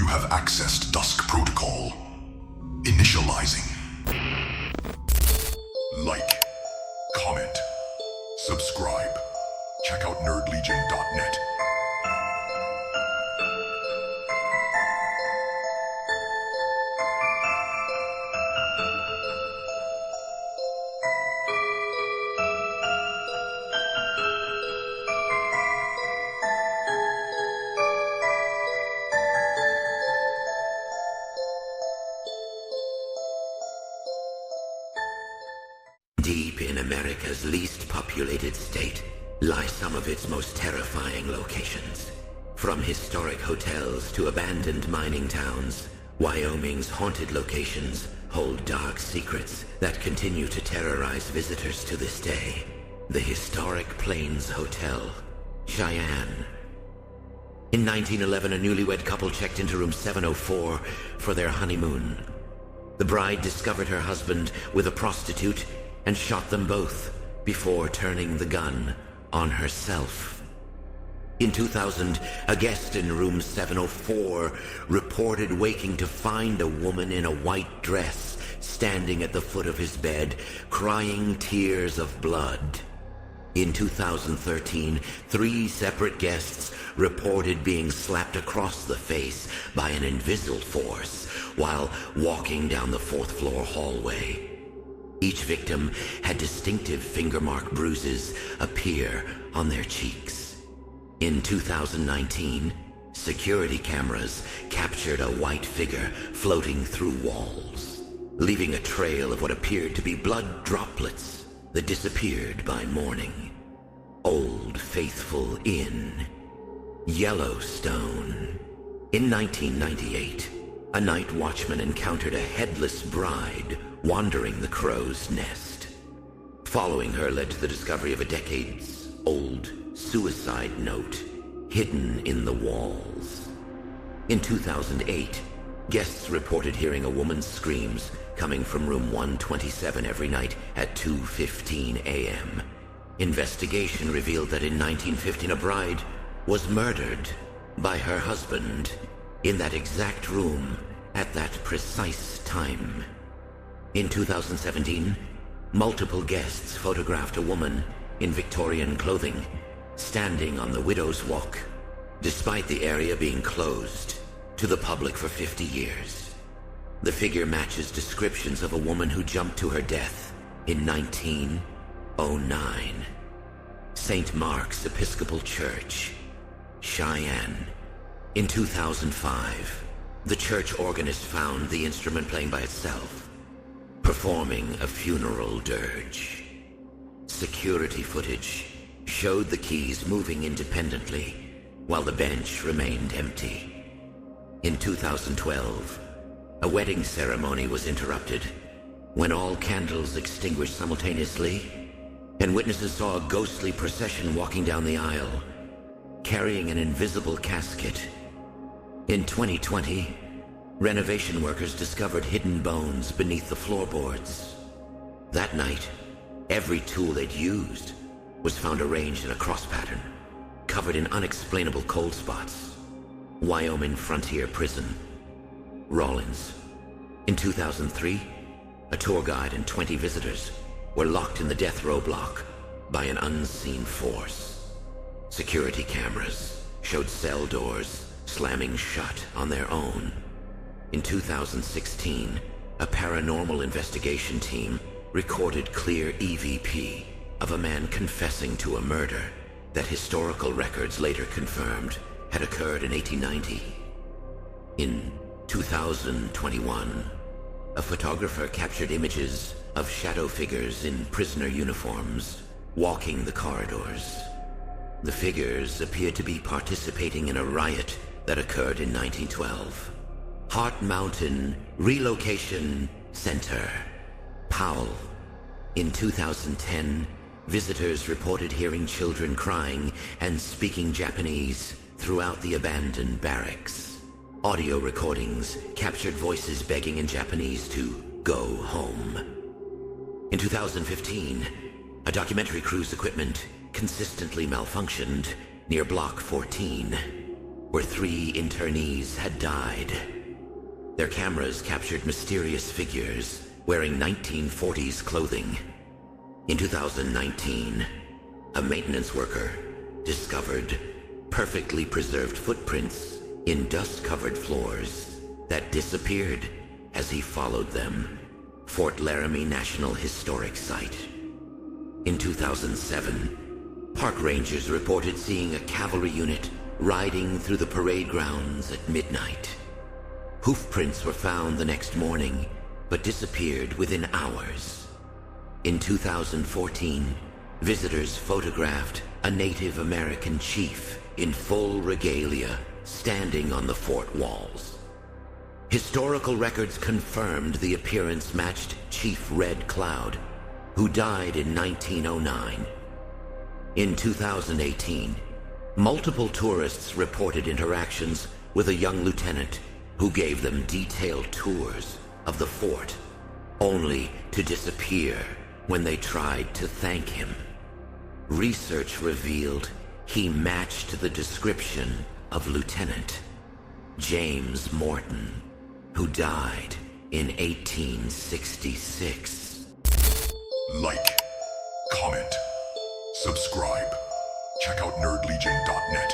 have accessed Dusk Protocol. Initializing. Like, comment, subscribe. Check out nerdlegion.net. Deep in America's least populated state lie some of its most terrifying locations. From historic hotels to abandoned mining towns, Wyoming's haunted locations hold dark secrets that continue to terrorize visitors to this day. The historic Plains Hotel, Cheyenne. In 1911, a newlywed couple checked into room 704 for their honeymoon. The bride discovered her husband with a prostitute and shot them both before turning the gun on herself. In 2000, a guest in room 704 reported waking to find a woman in a white dress standing at the foot of his bed, crying tears of blood. In 2013, 3 separate guests reported being slapped across the face by an invisible force while walking down the 4th floor hallway. Each victim had distinctive finger-mark bruises appear on their cheeks. In 2019, security cameras captured a white figure floating through walls, leaving a trail of what appeared to be blood droplets that disappeared by morning. Old Faithful Inn, Yellowstone. In 1998, a night watchman encountered a headless bride wandering the crow's nest. Following her led to the discovery of a decades-old suicide note hidden in the walls. In 2008, guests reported hearing a woman's screams coming from room 127 every night at 2:15 a.m. Investigation revealed that in 1915 a bride was murdered by her husband in that exact room at that precise time. In 2017, multiple guests photographed a woman in Victorian clothing standing on the Widow's Walk, despite the area being closed to the public for 50 years. The figure matches descriptions of a woman who jumped to her death in 1909. St. Mark's Episcopal Church, Cheyenne. In 2005, the church organist found the instrument playing by itself, performing a funeral dirge. Security footage showed the keys moving independently while the bench remained empty. In 2012, a wedding ceremony was interrupted when all candles extinguished simultaneously, and witnesses saw a ghostly procession walking down the aisle, carrying an invisible casket. In 2020, renovation workers discovered hidden bones beneath the floorboards. That night, every tool they'd used was found arranged in a cross pattern, covered in unexplainable cold spots. Wyoming Frontier Prison, Rawlins. In 2003, a tour guide and 20 visitors were locked in the death row block by an unseen force. Security cameras showed cell doors slamming shut on their own. In 2016, a paranormal investigation team recorded clear EVP of a man confessing to a murder that historical records later confirmed had occurred in 1890. In 2021, a photographer captured images of shadow figures in prisoner uniforms walking the corridors. The figures appeared to be participating in a riot that occurred in 1912. Heart Mountain Relocation Center, Powell. In 2010, visitors reported hearing children crying and speaking Japanese throughout the abandoned barracks. Audio recordings captured voices begging in Japanese to go home. In 2015, a documentary crew's equipment consistently malfunctioned near Block 14. where 3 internees had died. Their cameras captured mysterious figures wearing 1940s clothing. In 2019, a maintenance worker discovered perfectly preserved footprints in dust-covered floors that disappeared as he followed them. Fort Laramie National Historic Site. In 2007, park rangers reported seeing a cavalry unit riding through the parade grounds at midnight. Hoofprints were found the next morning, but disappeared within hours. In 2014, visitors photographed a Native American chief in full regalia standing on the fort walls. Historical records confirmed the appearance matched Chief Red Cloud, who died in 1909. In 2018, multiple tourists reported interactions with a young lieutenant who gave them detailed tours of the fort, only to disappear when they tried to thank him. Research revealed he matched the description of Lieutenant James Morton, who died in 1866. Like, comment, subscribe. Check out nerdlegion.net.